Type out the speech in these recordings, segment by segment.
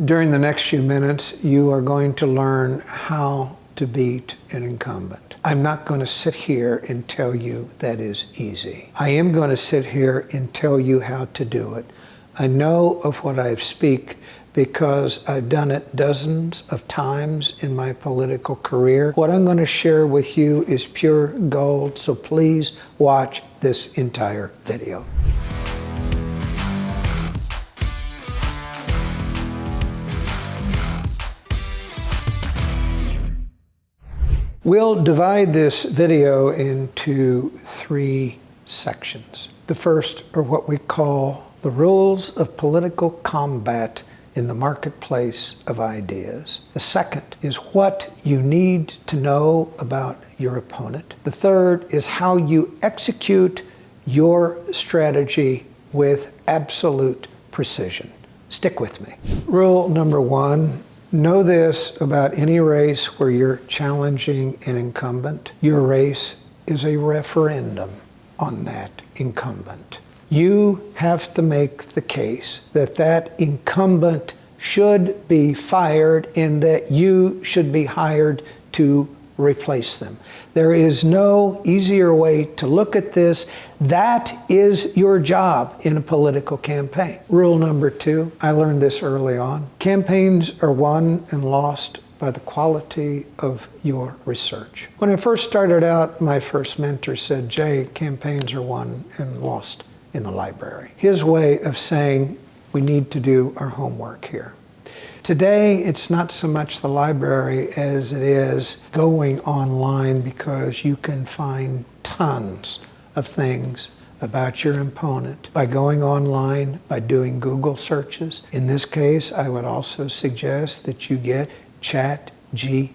During the next few minutes, you are going to learn how to beat an incumbent. I'm not going to sit here and tell you that is easy. I am going to sit here and tell you how to do it. I know of what I speak because I've done it dozens of times in my political career. What I'm going to share with you is pure gold, so please watch this entire video. We'll divide this video into three sections. The first are what we call the rules of political combat in the marketplace of ideas. The second is what you need to know about your opponent. The third is how you execute your strategy with absolute precision. Stick with me. Rule number one. Know this about any race where you're challenging an incumbent. Your race is a referendum on that incumbent. You have to make the case that that incumbent should be fired and that you should be hired to replace them. There is no easier way to look at this. That is your job in a political campaign. Rule number two, I learned this early on. Campaigns are won and lost by the quality of your research. When I first started out, my first mentor said, Jay, campaigns are won and lost in the library. His way of saying we need to do our homework here. Today, it's not so much the library as it is going online because you can find tons of things about your opponent by going online, by doing Google searches. In this case, I would also suggest that you get ChatGPT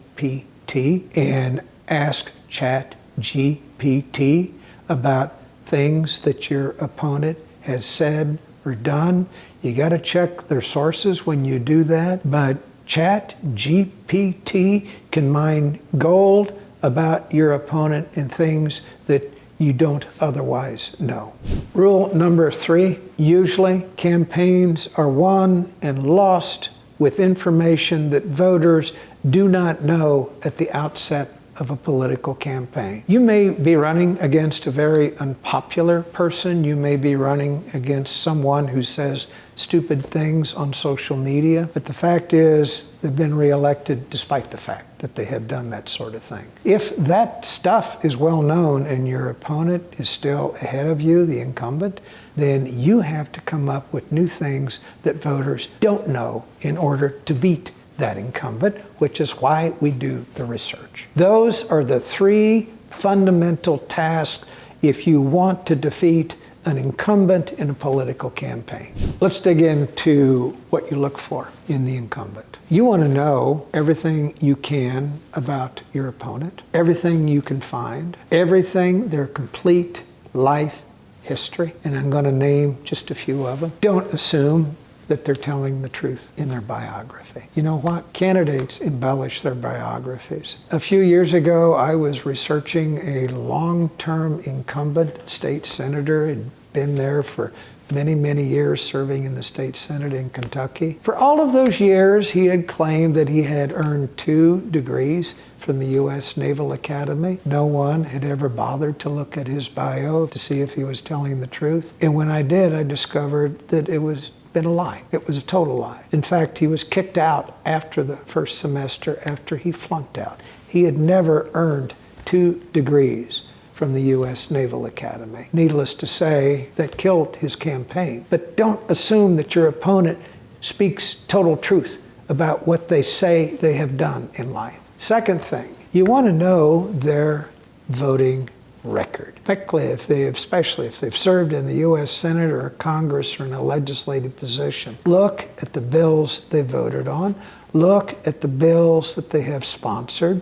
and ask ChatGPT about things that your opponent has said or done. You got to check their sources when you do that, but ChatGPT can mine gold about your opponent and things that you don't otherwise know. Rule number three, usually campaigns are won and lost with information that voters do not know at the outset of a political campaign. You may be running against a very unpopular person. You may be running against someone who says stupid things on social media. But the fact is, they've been reelected despite the fact that they have done that sort of thing. If that stuff is well known and your opponent is still ahead of you, the incumbent, then you have to come up with new things that voters don't know in order to beat that incumbent, which is why we do the research. Those are the three fundamental tasks if you want to defeat an incumbent in a political campaign. Let's dig into what you look for in the incumbent. You want to know everything you can about your opponent, everything you can find, everything, their complete life history, and I'm going to name just a few of them. Don't assume that they're telling the truth in their biography. You know what? Candidates embellish their biographies. A few years ago, I was researching a long-term incumbent state senator, had been there for many, many years serving in the state senate in Kentucky. For all of those years, he had claimed that he had earned 2 degrees from the U.S. Naval Academy. No one had ever bothered to look at his bio to see if he was telling the truth. And when I did, I discovered that it was been a lie. It was a total lie. In fact, he was kicked out after the first semester after he flunked out. He had never earned 2 degrees from the U.S. Naval Academy. Needless to say, that killed his campaign. But don't assume that your opponent speaks total truth about what they say they have done in life. Second thing, you want to know their voting record. Especially if they've served in the U.S. Senate or Congress or in a legislative position. Look at the bills they voted on. Look at the bills that they have sponsored.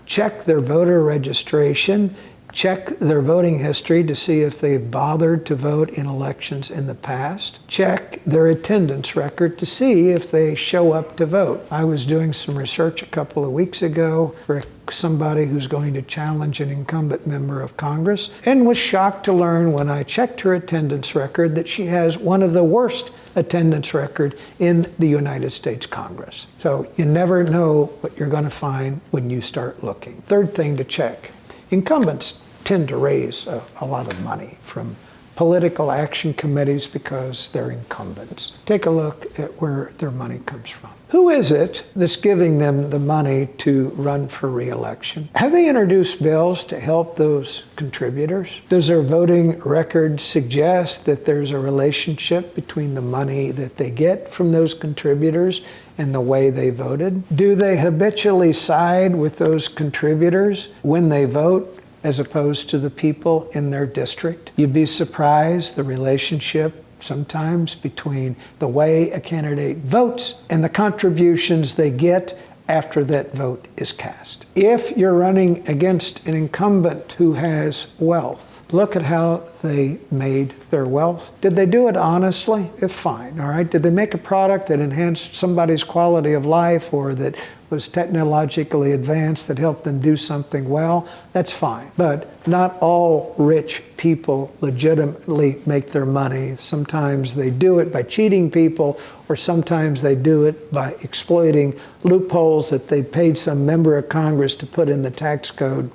Check their voter registration. Check their voting history to see if they've bothered to vote in elections in the past. Check their attendance record to see if they show up to vote. I was doing some research a couple of weeks ago for somebody who's going to challenge an incumbent member of Congress, and was shocked to learn when I checked her attendance record that she has one of the worst attendance record in the United States Congress. So you never know what you're going to find when you start looking. Third thing to check. Incumbents tend to raise a lot of money from political action committees because they're incumbents. Take a look at where their money comes from. Who is it that's giving them the money to run for re-election? Have they introduced bills to help those contributors? Does their voting record suggest that there's a relationship between the money that they get from those contributors and the way they voted? Do they habitually side with those contributors when they vote as opposed to the people in their district? You'd be surprised the relationship sometimes between the way a candidate votes and the contributions they get after that vote is cast. If you're running against an incumbent who has wealth, look at how they made their wealth. Did they do it honestly? If fine, all right? Did they make a product that enhanced somebody's quality of life or that was technologically advanced that helped them do something well? That's fine. But not all rich people legitimately make their money. Sometimes they do it by cheating people, or sometimes they do it by exploiting loopholes that they paid some member of Congress to put in the tax code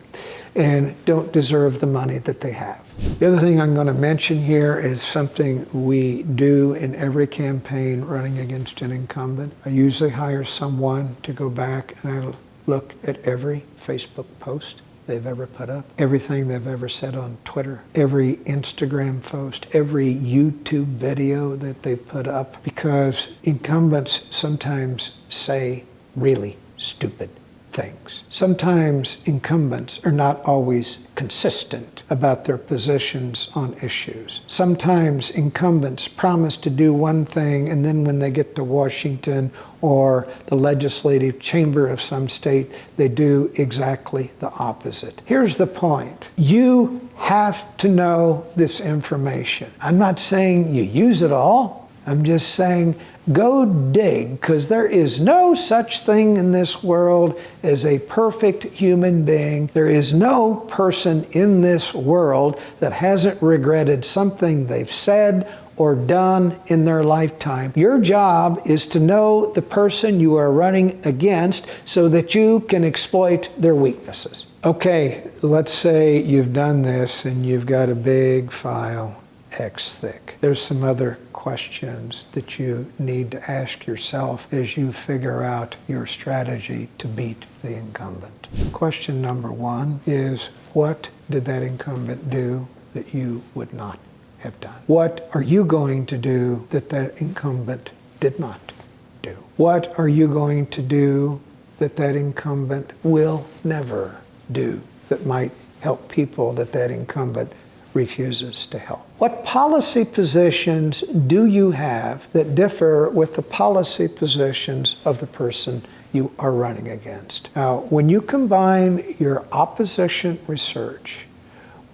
and don't deserve the money that they have. The other thing I'm going to mention here is something we do in every campaign running against an incumbent. I usually hire someone to go back and I look at every Facebook post they've ever put up, everything they've ever said on Twitter, every Instagram post, every YouTube video that they've put up, because incumbents sometimes say really stupid things. Sometimes incumbents are not always consistent about their positions on issues. Sometimes incumbents promise to do one thing, and then when they get to Washington or the legislative chamber of some state, they do exactly the opposite. Here's the point. You have to know this information. I'm not saying you use it all. I'm just saying go dig, because there is no such thing in this world as a perfect human being. There is no person in this world that hasn't regretted something they've said or done in their lifetime. Your job is to know the person you are running against so that you can exploit their weaknesses. Okay, let's say you've done this and you've got a big file, X thick. There's some other questions that you need to ask yourself as you figure out your strategy to beat the incumbent. Question number one is, what did that incumbent do that you would not have done? What are you going to do that that incumbent did not do? What are you going to do that that incumbent will never do that might help people that that incumbent refuses to help? What policy positions do you have that differ with the policy positions of the person you are running against? Now, when you combine your opposition research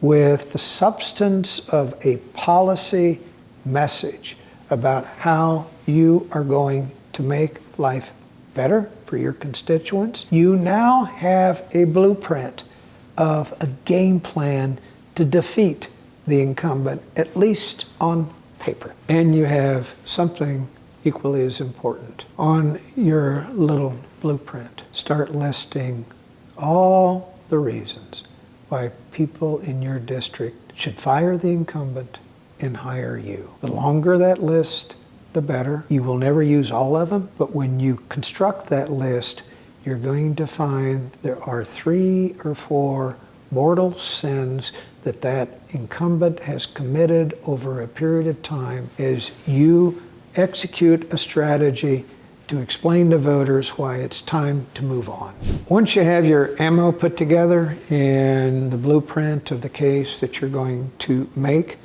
with the substance of a policy message about how you are going to make life better for your constituents, you now have a blueprint of a game plan to defeat the incumbent, at least on paper. And you have something equally as important. On your little blueprint, start listing all the reasons why people in your district should fire the incumbent and hire you. The longer that list, the better. You will never use all of them, but when you construct that list, you're going to find there are 3 or 4 mortal sins that that incumbent has committed over a period of time as you execute a strategy to explain to voters why it's time to move on. Once you have your ammo put together and the blueprint of the case that you're going to make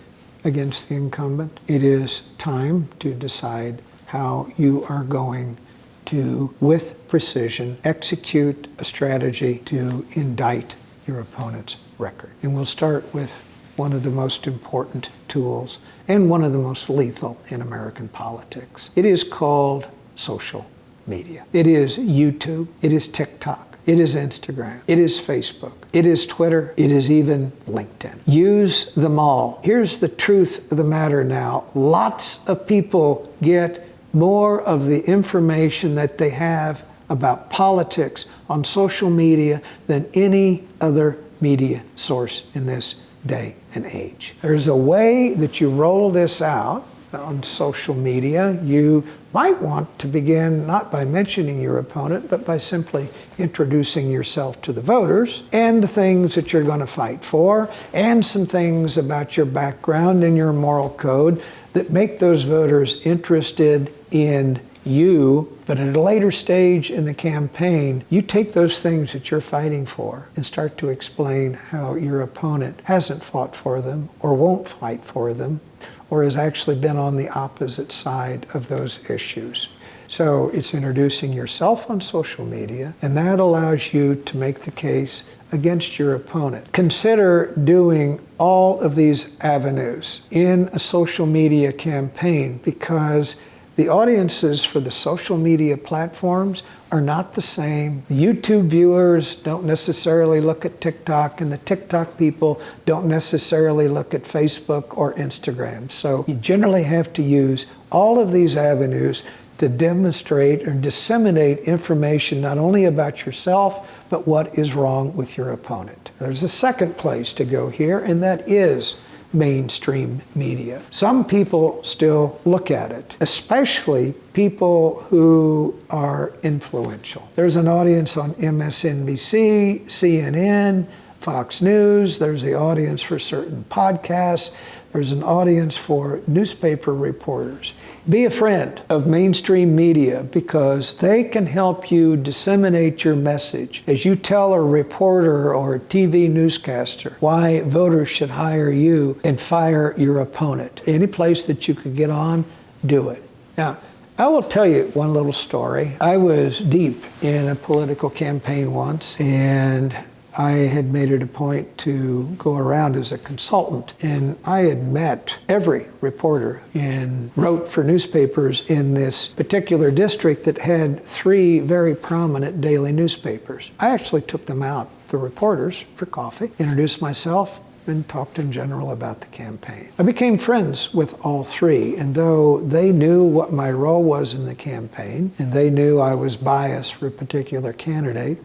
against the incumbent, it is time to decide how you are going to, with precision, execute a strategy to indict your opponent's record. And we'll start with one of the most important tools and one of the most lethal in American politics. It is called social media. It is YouTube, it is TikTok, it is Instagram, it is Facebook, it is Twitter, it is even LinkedIn. Use them all. Here's the truth of the matter now. Lots of people get more of the information that they have about politics on social media than any other media source in this day and age. There's a way that you roll this out on social media. You might want to begin not by mentioning your opponent, but by simply introducing yourself to the voters and the things that you're going to fight for, and some things about your background and your moral code that make those voters interested in you. But at a later stage in the campaign, you take those things that you're fighting for and start to explain how your opponent hasn't fought for them or won't fight for them, or has actually been on the opposite side of those issues. So it's introducing yourself on social media, and that allows you to make the case against your opponent. Consider doing all of these avenues in a social media campaign, because the audiences for the social media platforms are not the same. The YouTube viewers don't necessarily look at TikTok, and the TikTok people don't necessarily look at Facebook or Instagram. So you generally have to use all of these avenues to demonstrate or disseminate information not only about yourself, but what is wrong with your opponent. There's a second place to go here, and that is mainstream media. Some people still look at it, especially people who are influential. There's an audience on MSNBC, CNN, Fox News. There's the audience for certain podcasts. There's an audience for newspaper reporters. Be a friend of mainstream media, because they can help you disseminate your message as you tell a reporter or a TV newscaster why voters should hire you and fire your opponent. Any place that you could get on, do it. Now, I will tell you one little story. I was deep in a political campaign once, and I had made it a point to go around as a consultant, and I had met every reporter and wrote for newspapers in this particular district that had 3 very prominent daily newspapers. I actually took them out, the reporters, for coffee, introduced myself, and talked in general about the campaign. I became friends with all 3, and though they knew what my role was in the campaign, and they knew I was biased for a particular candidate,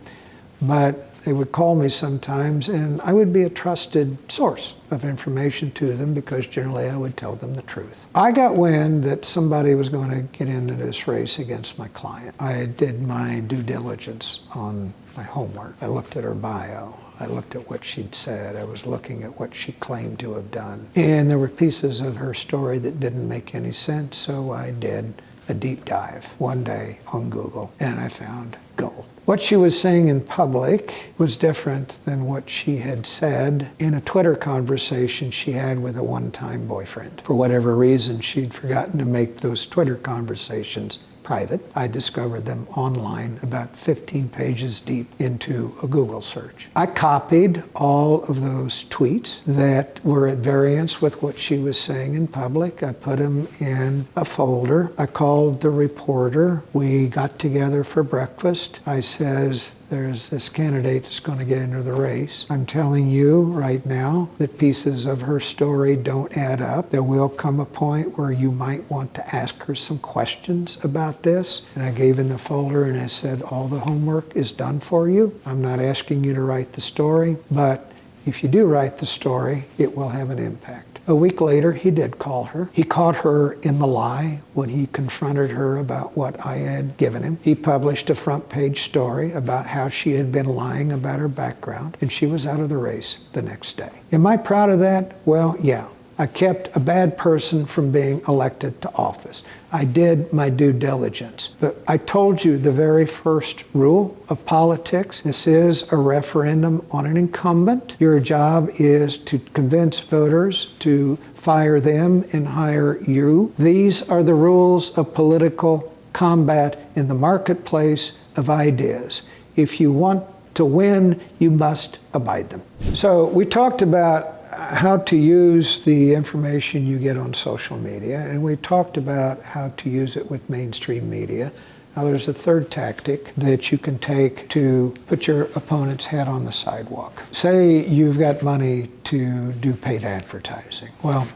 but they would call me sometimes, and I would be a trusted source of information to them, because generally I would tell them the truth. I got wind that somebody was going to get into this race against my client. I did my due diligence on my homework. I looked at her bio. I looked at what she'd said. I was looking at what she claimed to have done. And there were pieces of her story that didn't make any sense, so I did a deep dive one day on Google, and I found gold. What she was saying in public was different than what she had said in a Twitter conversation she had with a one-time boyfriend. For whatever reason, she'd forgotten to make those Twitter conversations private. I discovered them online about 15 pages deep into a Google search. I copied all of those tweets that were at variance with what she was saying in public. I put them in a folder. I called the reporter. We got together for breakfast. I says, there's this candidate that's going to get into the race. I'm telling you right now that pieces of her story don't add up. There will come a point where you might want to ask her some questions about this. And I gave in the folder and I said, all the homework is done for you. I'm not asking you to write the story, but if you do write the story, it will have an impact. A week later, he did call her. He caught her in the lie when he confronted her about what I had given him. He published a front page story about how she had been lying about her background, and she was out of the race the next day. Am I proud of that? Well, yeah. I kept a bad person from being elected to office. I did my due diligence. But I told you the very first rule of politics. This is a referendum on an incumbent. Your job is to convince voters to fire them and hire you. These are the rules of political combat in the marketplace of ideas. If you want To win, you must abide them. So we talked about how to use the information you get on social media, and we talked about how to use it with mainstream media. Now there's a third tactic that you can take to put your opponent's head on the sidewalk. Say you've got money to do paid advertising. Well,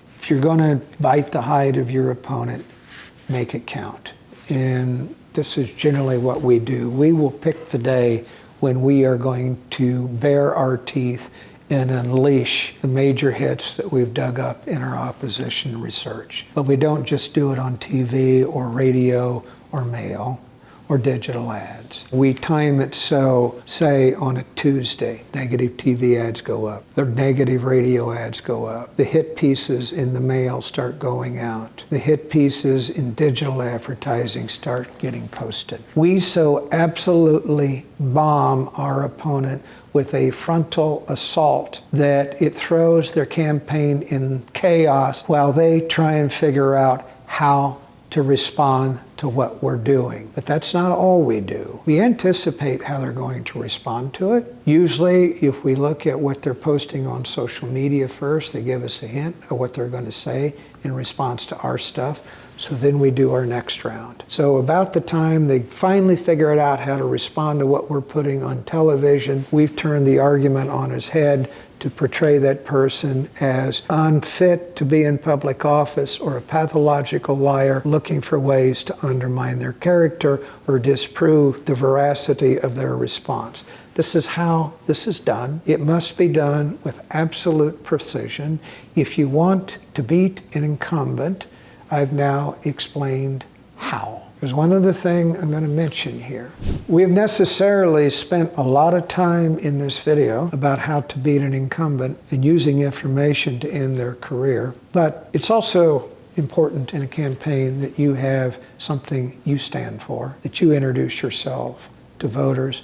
if you're going to bite the hide of your opponent, make it count. And this is generally what we do. We will pick the day when we are going to bare our teeth and unleash the major hits that we've dug up in our opposition research. But we don't just do it on TV or radio or mail or digital ads. We time it so, say on a Tuesday, negative TV ads go up, the negative radio ads go up, the hit pieces in the mail start going out, the hit pieces in digital advertising start getting posted. We so absolutely bomb our opponent with a frontal assault that it throws their campaign in chaos while they try and figure out how to respond to what we're doing. But that's not all we do. We anticipate how they're going to respond to it. Usually, if we look at what they're posting on social media first, they give us a hint of what they're going to say in response to our stuff. So then we do our next round. So about the time they finally figure out how to respond to what we're putting on television, we've turned the argument on its head to portray that person as unfit to be in public office or a pathological liar looking for ways to undermine their character or disprove the veracity of their response. This is how this is done. It must be done with absolute precision. If you want to beat an incumbent, I've now explained how. There's one other thing I'm going to mention here. We've necessarily spent a lot of time in this video about how to beat an incumbent and using information to end their career. But it's also important in a campaign that you have something you stand for, that you introduce yourself to voters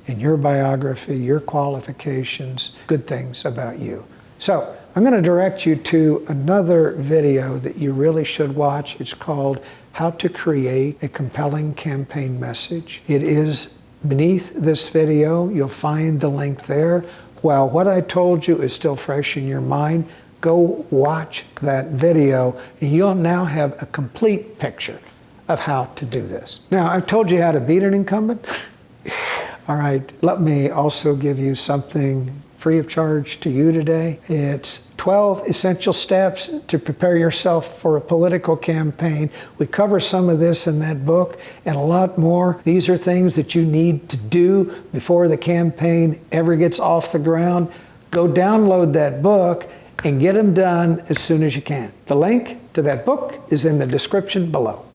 in your biography, your qualifications, good things about you. So I'm going to direct you to another video that you really should watch. It's called How to Create a Compelling Campaign Message. It is beneath this video. You'll find the link there. While what I told you is still fresh in your mind, go watch that video and you'll now have a complete picture of how to do this. Now, I've told you how to beat an incumbent. All right, let me also give you something free of charge to you today. It's 12 essential steps to prepare yourself for a political campaign. We cover some of this in that book and a lot more. These are things that you need to do before the campaign ever gets off the ground. Go download that book and get them done as soon as you can. The link to that book is in the description below.